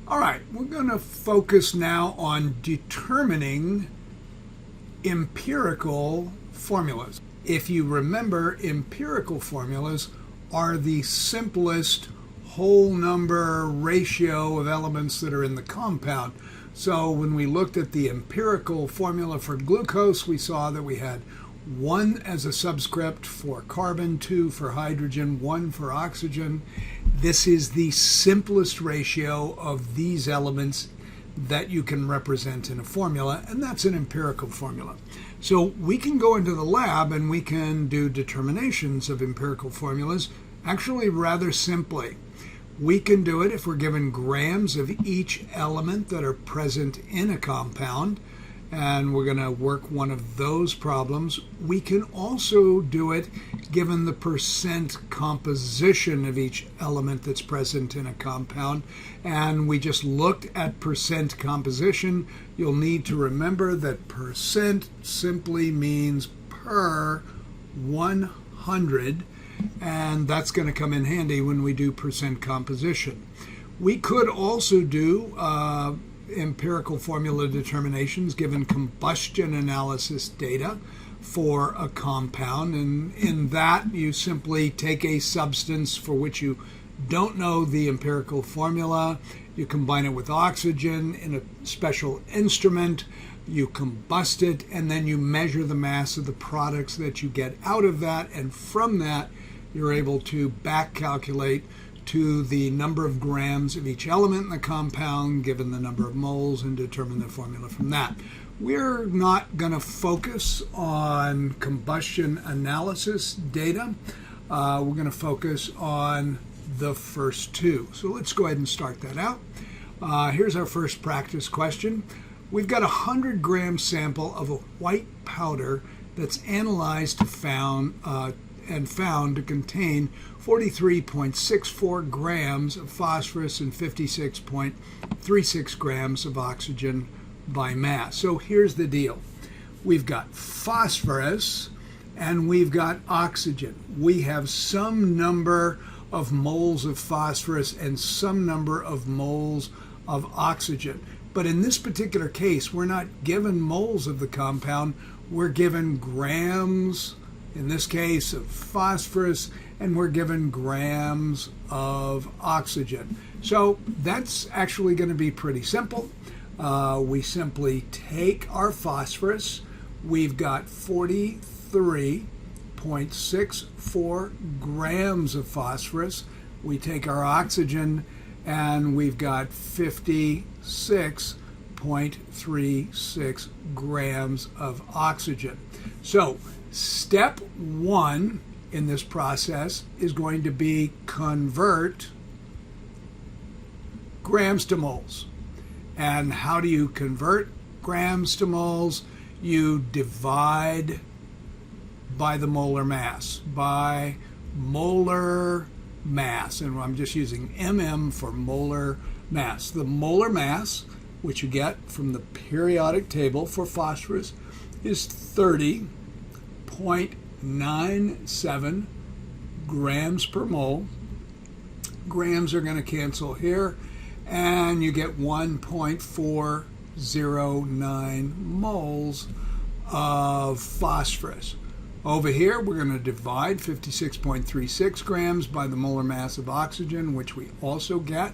All right, we're going to focus now on determining empirical formulas. If you remember, empirical formulas are the simplest whole number ratio of elements that are in the compound. So when we looked at the empirical formula for glucose, we saw that we had 1 as a subscript for carbon, 2 for hydrogen, 1 for oxygen. This is the simplest ratio of these elements that you can represent in a formula, and that's an empirical formula. So we can go into the lab and we can do determinations of empirical formulas, actually rather simply. We can do it if we're given grams of each element that are present in a compound, and we're going to work one of those problems. We can also do it given the percent composition of each element that's present in a compound, and we just looked at percent composition. You'll need to remember that percent simply means per 100, and that's going to come in handy when we do percent composition. We could also do empirical formula determinations given combustion analysis data for a compound, and in that you simply take a substance for which you don't know the empirical formula, you combine it with oxygen in a special instrument, you combust it, and then you measure the mass of the products that you get out of that, and from that you're able to back calculate to the number of grams of each element in the compound given the number of moles and determine the formula from that. We're not going to focus on combustion analysis data. We're going to focus on the first two. So let's go ahead and start that out. Here's our first practice question. We've got a 100-gram sample of a white powder that's analyzed to found to contain 43.64 grams of phosphorus and 56.36 grams of oxygen by mass. So here's the deal. We've got phosphorus and we've got oxygen. We have some number of moles of phosphorus and some number of moles of oxygen. But in this particular case, we're not given moles of the compound, we're given grams, in this case, of phosphorus, and we're given grams of oxygen. So that's actually going to be pretty simple. We simply take our phosphorus. We've got 43.64 grams of phosphorus. We take our oxygen, and we've got 56.36 grams of oxygen. So step 1 in this process is going to be convert grams to moles. And how do you convert grams to moles? You divide by the molar mass, by molar mass. And I'm just using mm for molar mass. The molar mass, which you get from the periodic table for phosphorus, is 30.97 grams per mole. Grams are going to cancel here, and you get 1.409 moles of phosphorus. Over here, we're going to divide 56.36 grams by the molar mass of oxygen, which we also get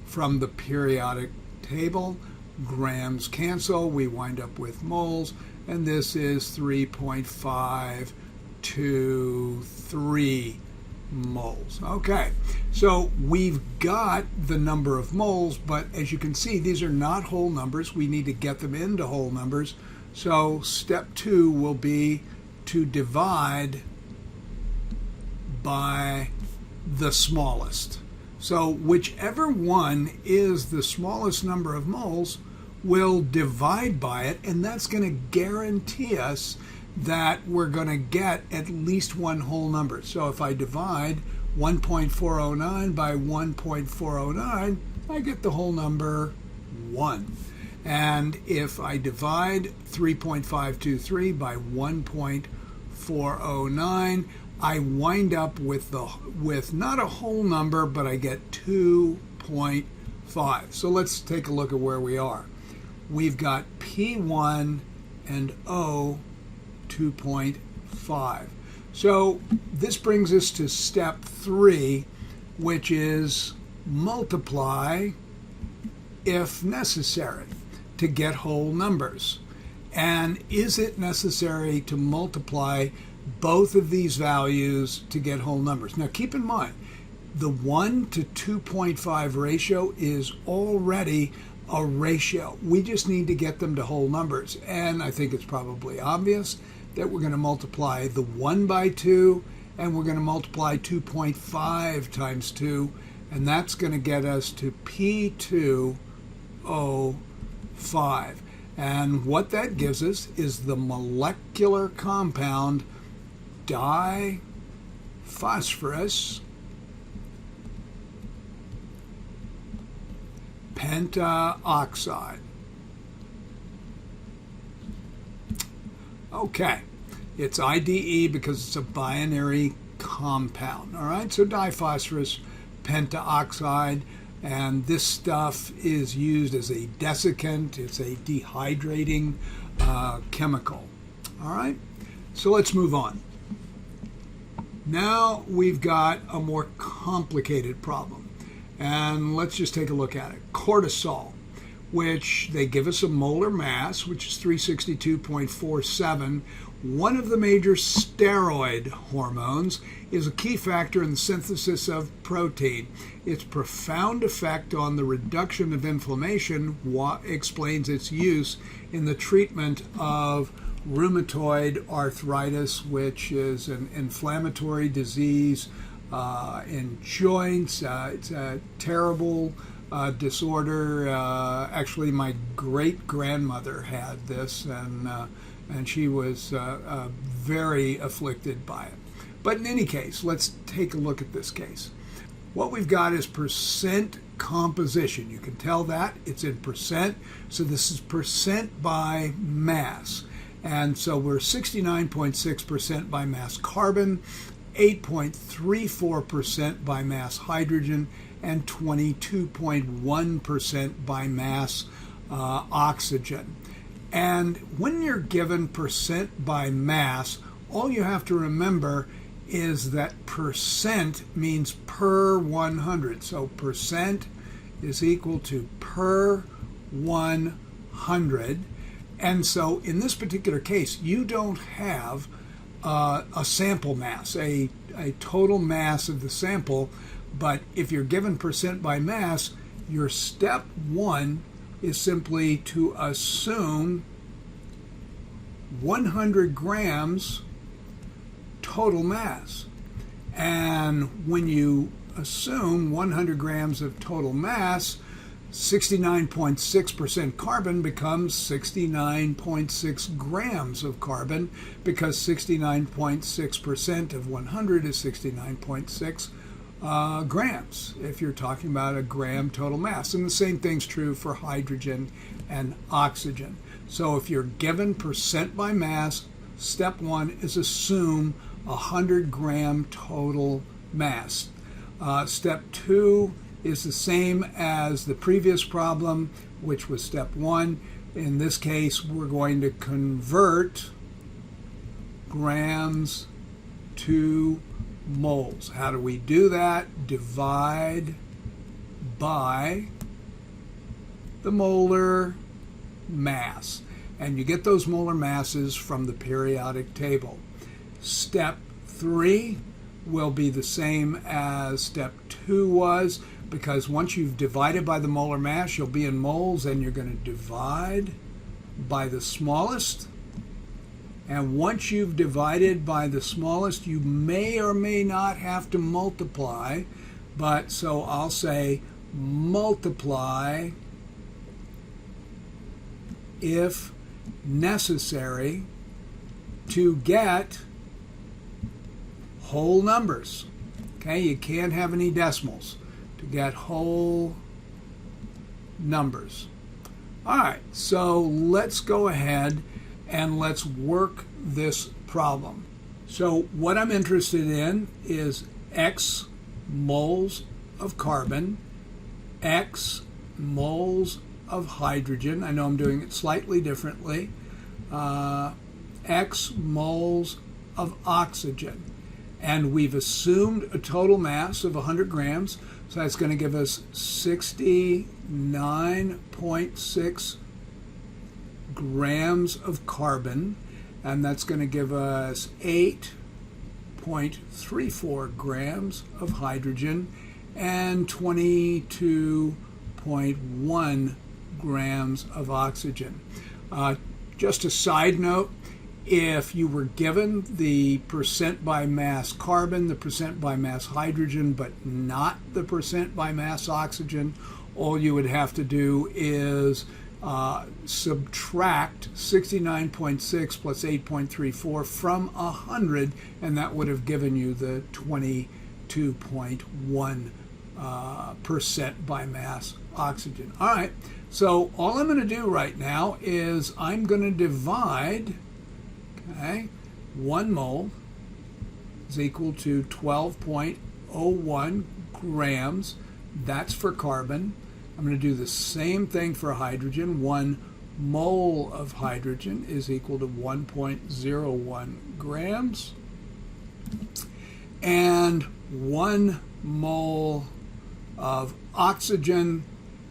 from the periodic table. Grams cancel, we wind up with moles, and this is 3.523 moles. Okay, so we've got the number of moles, but as you can see, these are not whole numbers. We need to get them into whole numbers. So step 2 will be to divide by the smallest. So whichever one is the smallest number of moles, we'll divide by it, and that's going to guarantee us that we're going to get at least one whole number. So if I divide 1.409 by 1.409, I get the whole number 1. And if I divide 3.523 by 1.409, I wind up with not a whole number, but I get 2.5 5. So let's take a look at where we are. We've got P1 and O 2.5. So this brings us to step 3, which is multiply if necessary to get whole numbers. And is it necessary to multiply both of these values to get whole numbers? Now keep in mind, the 1 to 2.5 ratio is already a ratio. We just need to get them to whole numbers. And I think it's probably obvious that we're going to multiply the 1 by 2, and we're going to multiply 2.5 times 2, and that's going to get us to P2O5. And what that gives us is the molecular compound diphosphorus pentaoxide. Okay, it's IDE because it's a binary compound. All right, so diphosphorus pentaoxide, and this stuff is used as a desiccant. It's a dehydrating chemical. All right, so let's move on. Now we've got a more complicated problem, and let's just take a look at it. Cortisol, which they give us a molar mass, which is 362.47. One of the major steroid hormones is a key factor in the synthesis of protein. Its profound effect on the reduction of inflammation explains its use in the treatment of rheumatoid arthritis, which is an inflammatory disease in joints. It's a terrible disorder. Actually, my great-grandmother had this, and she was very afflicted by it. But in any case, let's take a look at this case. What we've got is percent composition. You can tell that it's in percent. So this is percent by mass. And so we're 69.6% by mass carbon, 8.34% by mass hydrogen, and 22.1% by mass oxygen. And when you're given percent by mass, all you have to remember is that percent means per 100. So percent is equal to per 100. And so in this particular case, you don't have a sample mass, a total mass of the sample. But if you're given percent by mass, your step 1 is simply to assume 100 grams total mass. And when you assume 100 grams of total mass, 69.6% carbon becomes 69.6 grams of carbon, because 69.6% of 100 is 69.6 grams, if you're talking about a gram total mass. And the same thing's true for hydrogen and oxygen. So if you're given percent by mass, step 1 is assume 100 gram total mass. Step 2 is the same as the previous problem, which was step 1. In this case, we're going to convert grams to moles. How do we do that? Divide by the molar mass. And you get those molar masses from the periodic table. Step 3 will be the same as step 2 was, because once you've divided by the molar mass, you'll be in moles, and you're going to divide by the smallest. And once you've divided by the smallest, you may or may not have to multiply. But so I'll say multiply if necessary to get whole numbers. Okay, you can't have any decimals to get whole numbers. All right, so let's go ahead and let's work this problem. So what I'm interested in is X moles of carbon, X moles of hydrogen. I know I'm doing it slightly differently. X moles of oxygen. And we've assumed a total mass of 100 grams. So that's going to give us 69.6 grams of carbon. And that's going to give us 8.34 grams of hydrogen and 22.1 grams of oxygen. Just a side note, if you were given the percent by mass carbon, the percent by mass hydrogen, but not the percent by mass oxygen, all you would have to do is subtract 69.6 plus 8.34 from 100, and that would have given you the 22.1% by mass oxygen. All right, so all I'm going to do right now is I'm going to divide, okay, 1 mole is equal to 12.01 grams. That's for carbon. I'm going to do the same thing for hydrogen. 1 mole of hydrogen is equal to 1.01 grams. And 1 mole of oxygen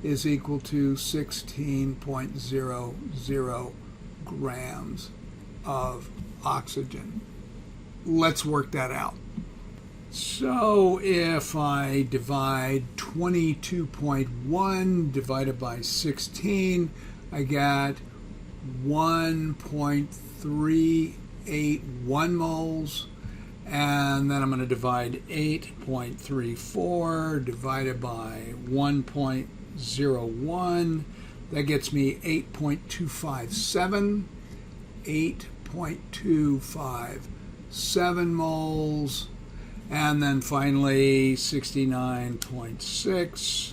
is equal to 16.00 grams of oxygen. Let's work that out. So if I divide 22.1 divided by 16, I get 1.381 moles. And then I'm going to divide 8.34 divided by 1.01. That gets me 8.257. 8.257 moles. And then finally 69.6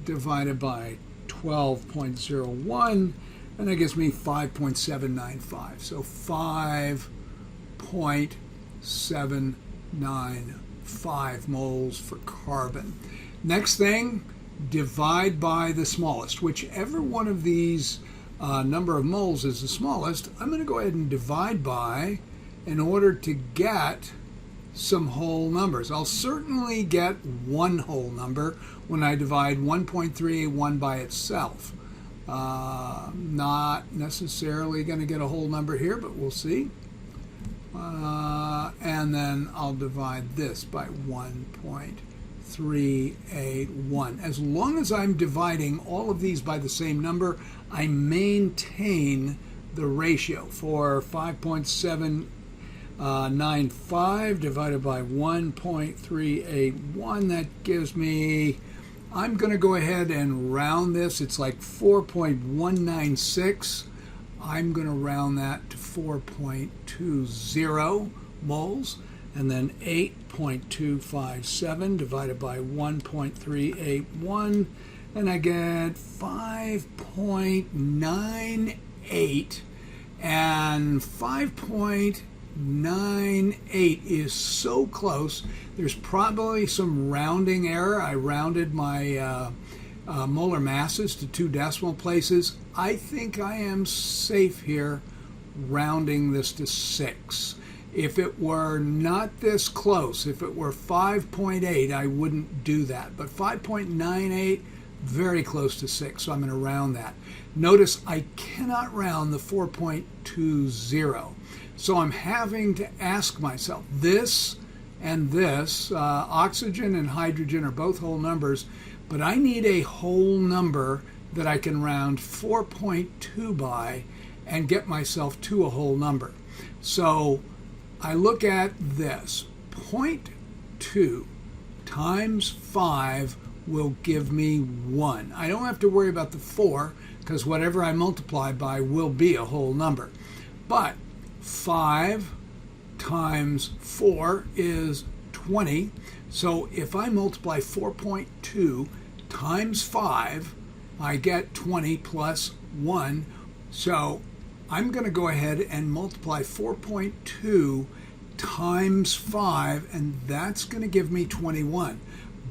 divided by 12.01, and that gives me 5.795. So 5.795 moles for carbon. Next thing, divide by the smallest. Whichever one of these number of moles is the smallest, I'm going to go ahead and divide by in order to get some whole numbers. I'll certainly get one whole number when I divide 1.381 by itself. Not necessarily going to get a whole number here, but we'll see. And then I'll divide this by 1.381. As long as I'm dividing all of these by the same number, I maintain the ratio. For 5.795 divided by 1.381, that gives me, I'm going to go ahead and round this. It's like 4.196. I'm going to round that to 4.20 moles. And then 8.257 divided by 1.381. And I get 5.98. And 5.98 is so close. There's probably some rounding error. I rounded my molar masses to 2 decimal places. I think I am safe here rounding this to 6. If it were not this close, if it were 5.8, I wouldn't do that. But 5.98, very close to 6, so I'm going to round that. Notice I cannot round the 4.20. So I'm having to ask myself, this and this, oxygen and hydrogen are both whole numbers, but I need a whole number that I can round 4.2 by and get myself to a whole number. So I look at this, 0.2 times 5 will give me 1. I don't have to worry about the 4 because whatever I multiply by will be a whole number. But 5 times 4 is 20. So if I multiply 4.2 times 5, I get 20 plus 1. So I'm going to go ahead and multiply 4.2 times 5, and that's going to give me 21.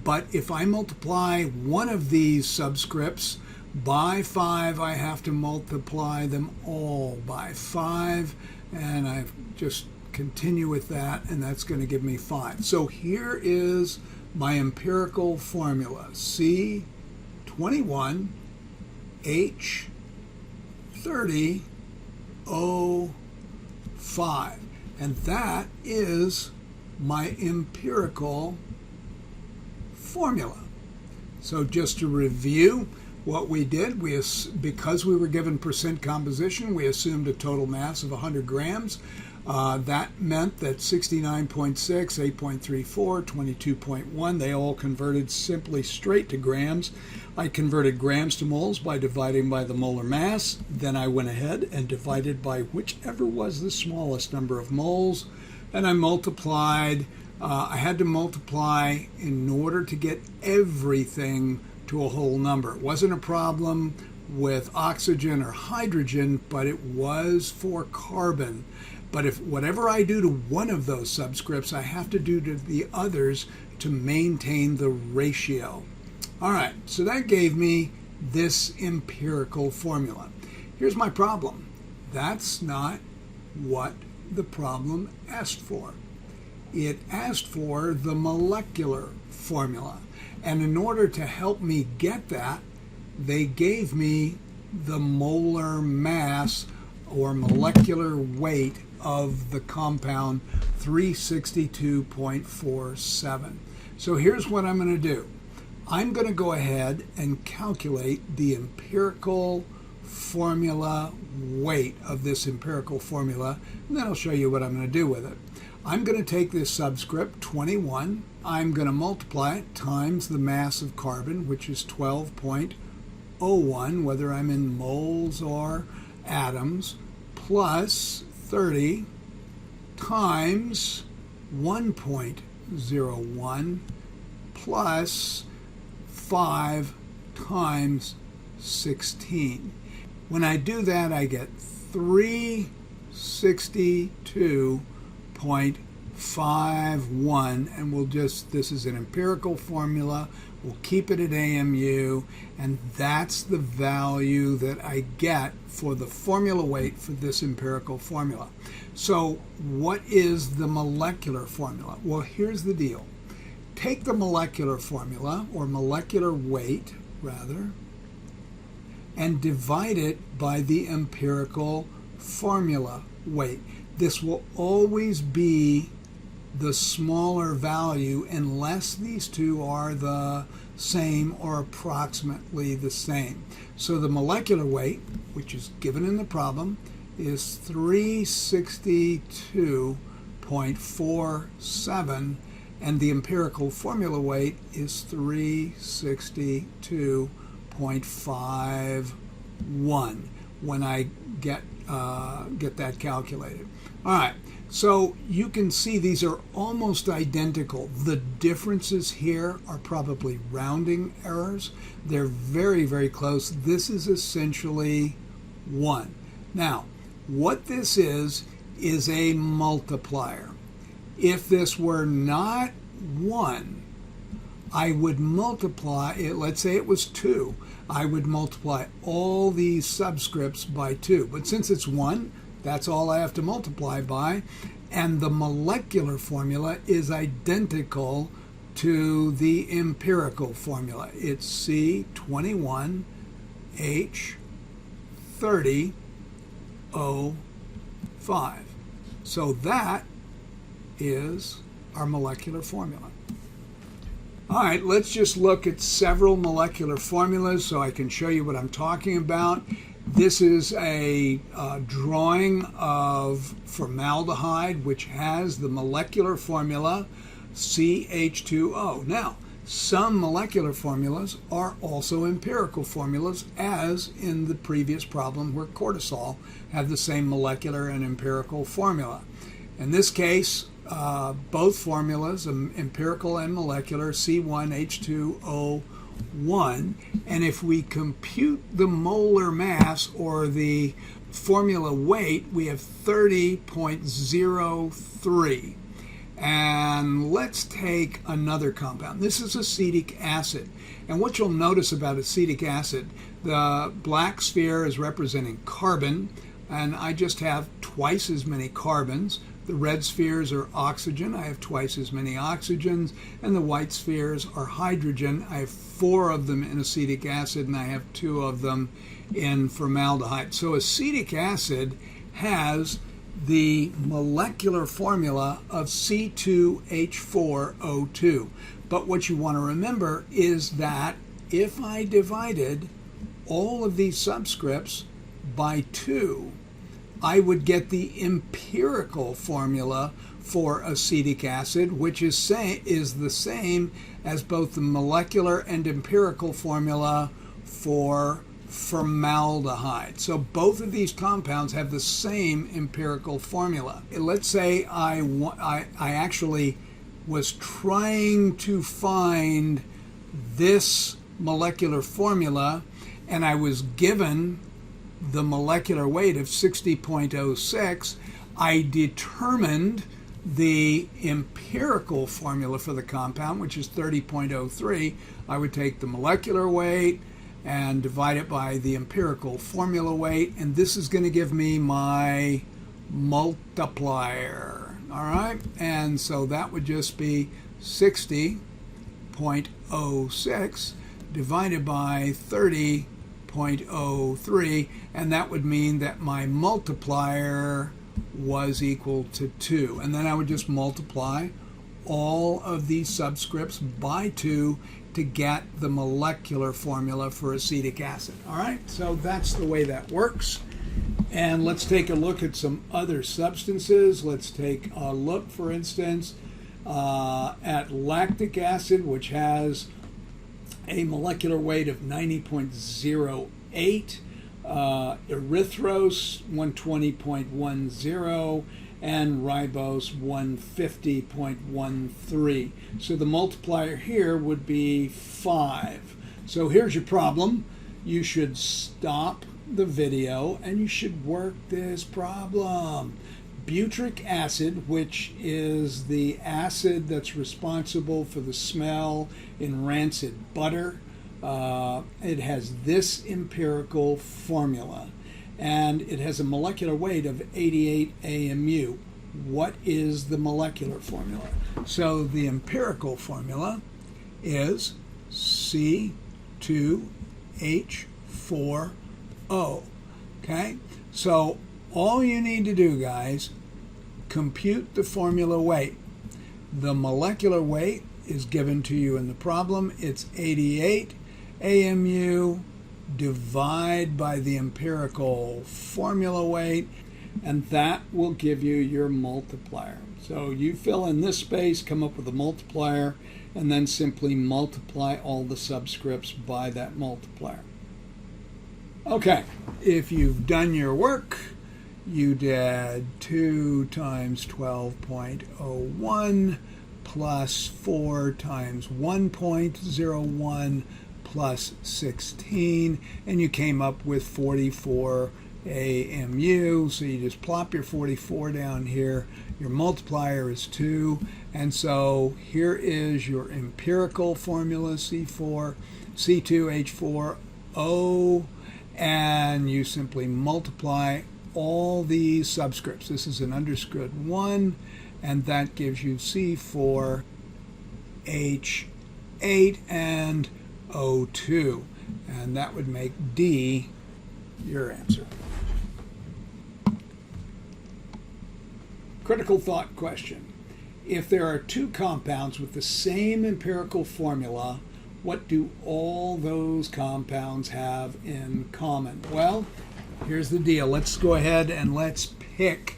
But if I multiply one of these subscripts by 5, I have to multiply them all by 5, and I just continue with that, and that's going to give me 5. So here is my empirical formula, C21H30O5, and that is my empirical formula. So just to review what we did, because we were given percent composition, we assumed a total mass of 100 grams. That meant that 69.6, 8.34, 22.1, they all converted simply straight to grams. I converted grams to moles by dividing by the molar mass. Then I went ahead and divided by whichever was the smallest number of moles. And I multiplied. I had to multiply in order to get everything to a whole number. It wasn't a problem with oxygen or hydrogen, but it was for carbon. But if whatever I do to one of those subscripts, I have to do to the others to maintain the ratio. All right, so that gave me this empirical formula. Here's my problem. That's not what the problem asked for. It asked for the molecular formula. And in order to help me get that, they gave me the molar mass or molecular weight of the compound 362.47. So here's what I'm going to do. I'm going to go ahead and calculate the empirical formula weight of this empirical formula, and then I'll show you what I'm going to do with it. I'm going to take this subscript 21, I'm going to multiply it times the mass of carbon, which is 12.01, whether I'm in moles or atoms, plus 30 times 1.01 plus 5 times 16. When I do that, I get 362.51, and this is an empirical formula. We'll keep it at AMU, and that's the value that I get for the formula weight for this empirical formula. So what is the molecular formula? Well, here's the deal. Take the molecular formula, or molecular weight, rather, and divide it by the empirical formula weight. This will always be the smaller value unless these two are the same or approximately the same. So the molecular weight, which is given in the problem, is 362.47, and the empirical formula weight is 362.51 when I get that calculated. All right, so you can see these are almost identical. The differences here are probably rounding errors. They're very, very close. This is essentially 1. Now, what this is a multiplier. If this were not 1, I would multiply it. Let's say it was 2. I would multiply all these subscripts by 2. But since it's 1, that's all I have to multiply by. And the molecular formula is identical to the empirical formula. It's C21H30O5. So that is our molecular formula. All right, let's just look at several molecular formulas so I can show you what I'm talking about. This is a drawing of formaldehyde, which has the molecular formula CH2O. Now, some molecular formulas are also empirical formulas, as in the previous problem where cortisol had the same molecular and empirical formula. In this case, both formulas, empirical and molecular, C1H2O1, and if we compute the molar mass or the formula weight, we have 30.03. And let's take another compound. This is acetic acid. And what you'll notice about acetic acid, the black sphere is representing carbon, and I just have twice as many carbons. The red spheres are oxygen. I have twice as many oxygens. And the white spheres are hydrogen. I have 4 of them in acetic acid, and I have 2 of them in formaldehyde. So acetic acid has the molecular formula of C2H4O2. But what you want to remember is that if I divided all of these subscripts by 2, I would get the empirical formula for acetic acid, which is the same as both the molecular and empirical formula for formaldehyde. So both of these compounds have the same empirical formula. Let's say I actually was trying to find this molecular formula, and I was given the molecular weight of 60.06. I determined the empirical formula for the compound, which is 30.03. I would take the molecular weight and divide it by the empirical formula weight, and this is going to give me my multiplier. All right, and so that would just be 60.06 divided by 30.03, and that would mean that my multiplier was equal to 2. And then I would just multiply all of these subscripts by 2 to get the molecular formula for acetic acid. All right, so that's the way that works. And let's take a look at some other substances. Let's take a look, for instance, at lactic acid, which has a molecular weight of 90.08, erythrose 120.10, and ribose 150.13. So the multiplier here would be 5. So here's your problem. You should stop the video and you should work this problem. Butyric acid, which is the acid that's responsible for the smell in rancid butter, it has this empirical formula, and it has a molecular weight of 88 AMU. What is the molecular formula? So the empirical formula is C2H4O. Okay, so all you need to do, guys, compute the formula weight. The molecular weight is given to you in the problem. It's 88 AMU. Divide by the empirical formula weight, and that will give you your multiplier. So you fill in this space, come up with a multiplier, and then simply multiply all the subscripts by that multiplier. Okay, if you've done your work, you did 2 times 12.01 plus 4 times 1.01 plus 16, and you came up with 44 AMU. So you just plop your 44 down here. Your multiplier is 2, and so here is your empirical formula, C2H4O, and you simply multiply all these subscripts. This is an underscored 1, and that gives you C4H8 and O2, and that would make D your answer. Critical thought question. If there are 2 compounds with the same empirical formula, what do all those compounds have in common? Well, here's the deal. Let's go ahead and let's pick.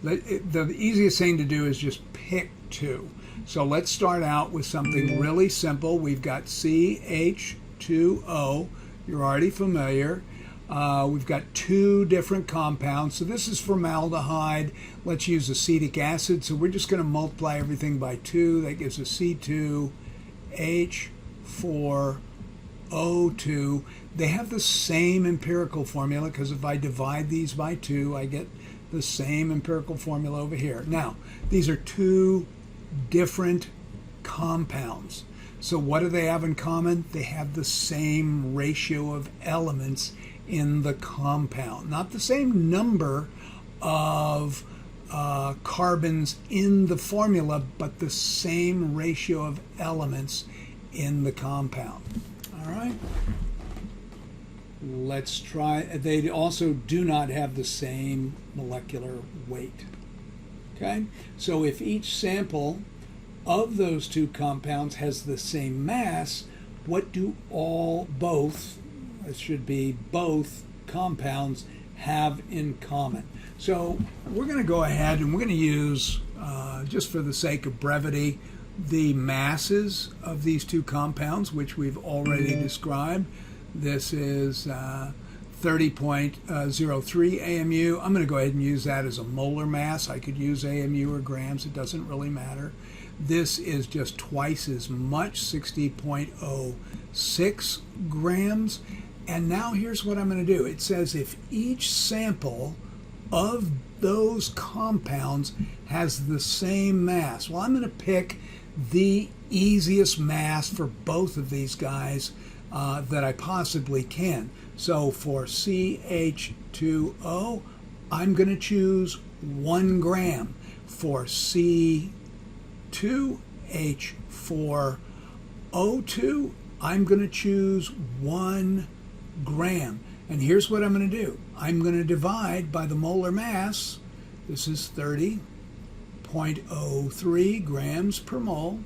The easiest thing to do is just pick 2. So let's start out with something really simple. We've got CH2O. You're already familiar. We've got 2 different compounds. So this is formaldehyde. Let's use acetic acid. So we're just going to multiply everything by 2. That gives us C2H4O2. They have the same empirical formula because if I divide these by 2, I get the same empirical formula over here. Now, these are 2 different compounds. So what do they have in common? They have the same ratio of elements in the compound. Not the same number of carbons in the formula, but the same ratio of elements in the compound. All right? Let's try. They also do not have the same molecular weight. Okay? So if each sample of those two compounds has the same mass, what do both compounds have in common? So we're going to go ahead and we're going to use, just for the sake of brevity, the masses of these two compounds, which we've already described. This is 30.03 AMU. I'm going to go ahead and use that as a molar mass. I could use AMU or grams. It doesn't really matter. This is just twice as much, 60.06 grams. And now here's what I'm going to do. It says if each sample of those compounds has the same mass. Well, I'm going to pick the easiest mass for both of these guys that I possibly can. So for CH2O, I'm going to choose 1 gram. For C2H4O2, I'm going to choose 1 gram. And here's what I'm going to do. I'm going to divide by the molar mass. This is 30.03 grams per mole.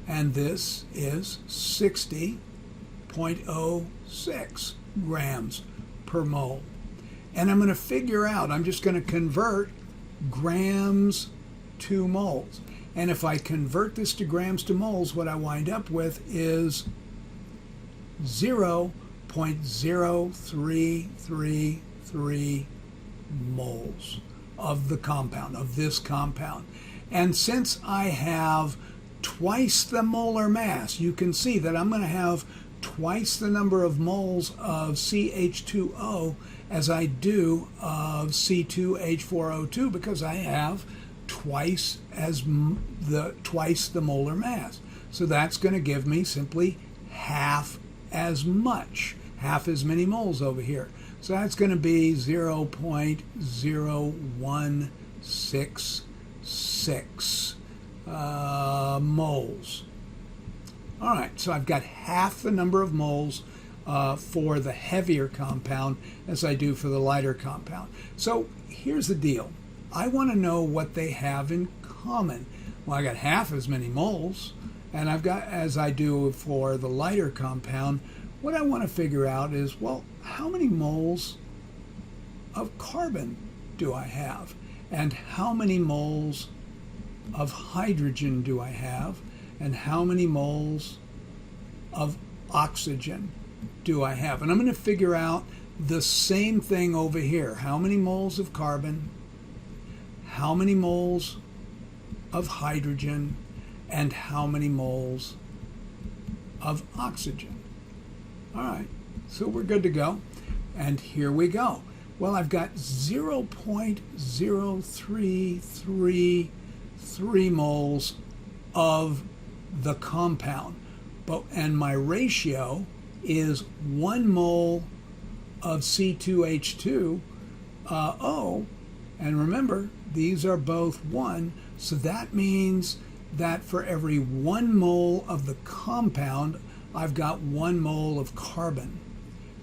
And this is 60.06 grams per mole. And I'm going to figure out, I'm just going to convert grams to moles. And if I convert this to grams to moles, what I wind up with is 0.0333 moles of the compound, of this compound. And since I have twice the molar mass, you can see that I'm going to have twice the number of moles of CH2O as I do of C2H4O2 because I have twice the molar mass. So that's going to give me simply half as many moles over here. So that's going to be 0.0166 moles. All right, so I've got half the number of moles for the heavier compound as I do for the lighter compound. So here's the deal. I want to know what they have in common. Well, I got half as many moles, and I've got, as I do for the lighter compound, what I want to figure out is, well, how many moles of carbon do I have? And how many moles of hydrogen do I have? And how many moles of oxygen do I have? And I'm going to figure out the same thing over here. How many moles of carbon? How many moles of hydrogen? And how many moles of oxygen? All right, so we're good to go. And here we go. Well, I've got 0.0333 moles of the compound, and my ratio is 1 mole of C2H2O, and remember, these are both 1, so that means that for every 1 mole of the compound, I've got 1 mole of carbon.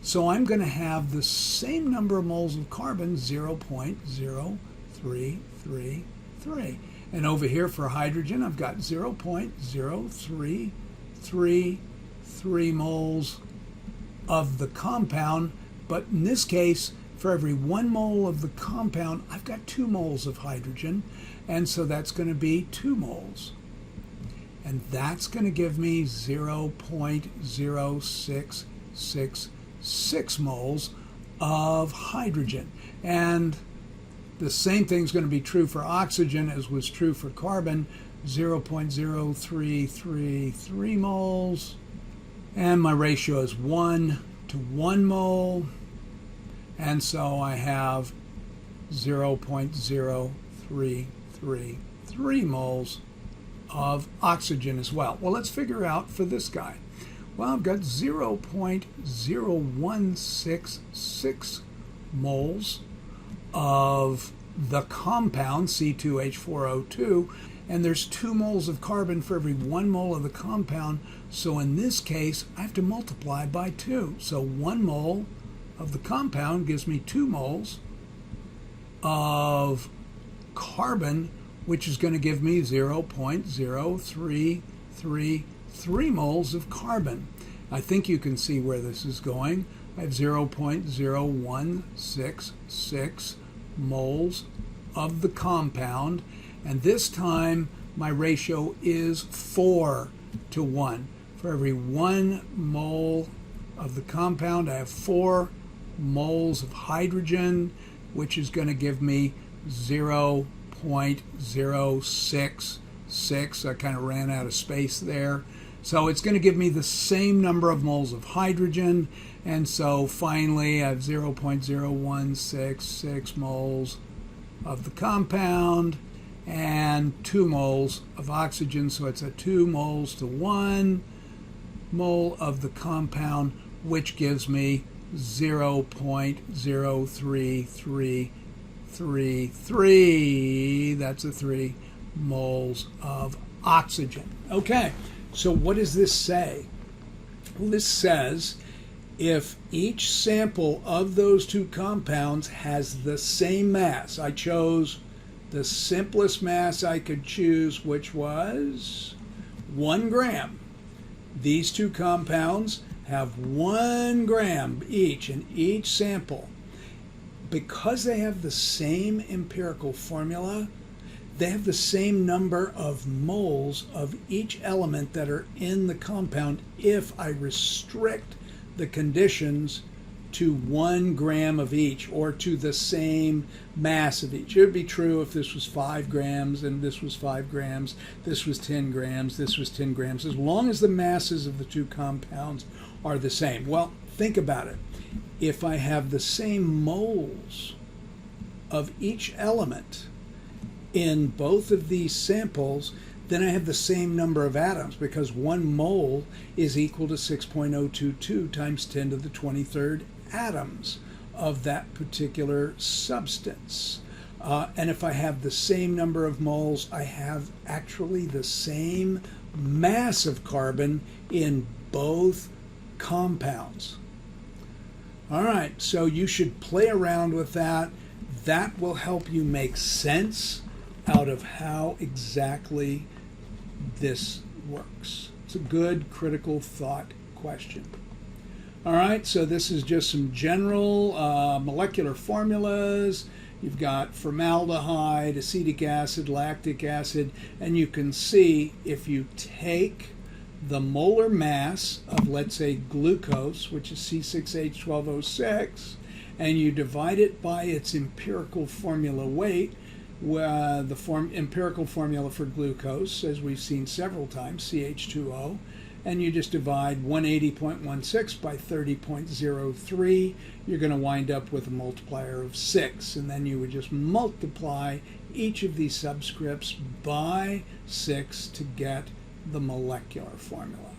So I'm going to have the same number of moles of carbon, 0.0333. And over here for hydrogen, I've got 0.0333 moles of the compound. But in this case, for every 1 mole of the compound, I've got 2 moles of hydrogen. And so that's going to be 2 moles. And that's going to give me 0.0666 moles of hydrogen. And the same thing is going to be true for oxygen as was true for carbon, 0.0333 moles. And my ratio is 1 to 1 mole. And so I have 0.0333 3 moles of oxygen as well. Well, let's figure out for this guy. Well, I've got 0.0166 moles of the compound C2H4O2, and there's 2 moles of carbon for every 1 mole of the compound. So in this case, I have to multiply by 2. So 1 mole of the compound gives me 2 moles of carbon, which is going to give me 0.0333 moles of carbon. I think you can see where this is going. I have 0.0166 moles of the compound, and this time my ratio is 4 to 1. For every 1 mole of the compound, I have 4 moles of hydrogen, which is going to give me 0.066. I kind of ran out of space there. So it's going to give me the same number of moles of hydrogen, and so finally I have 0.0166 moles of the compound and 2 moles of oxygen. So it's a 2 moles to 1 mole of the compound, which gives me 0.03333. That's a 3 moles of oxygen. Okay, so what does this say? Well, this says if each sample of those 2 compounds has the same mass, I chose the simplest mass I could choose, which was 1 gram. These 2 compounds have 1 gram each in each sample. Because they have the same empirical formula, they have the same number of moles of each element that are in the compound if I restrict the conditions to 1 gram of each, or to the same mass of each. It would be true if this was 5 grams and this was 5 grams, this was 10 grams, this was 10 grams, as long as the masses of the 2 compounds are the same. Well, think about it. If I have the same moles of each element in both of these samples, then I have the same number of atoms, because 1 mole is equal to 6.022 times 10 to the 23rd atoms of that particular substance. And if I have the same number of moles, I have actually the same mass of carbon in both compounds. All right, so you should play around with that. That will help you make sense out of how exactly this works. It's a good critical thought question. All right, so this is just some general molecular formulas. You've got formaldehyde, acetic acid, lactic acid, and you can see if you take the molar mass of, let's say, glucose, which is C6H12O6, and you divide it by its empirical formula weight, the empirical formula for glucose, as we've seen several times, CH2O, and you just divide 180.16 by 30.03, you're going to wind up with a multiplier of 6, and then you would just multiply each of these subscripts by 6 to get the molecular formula.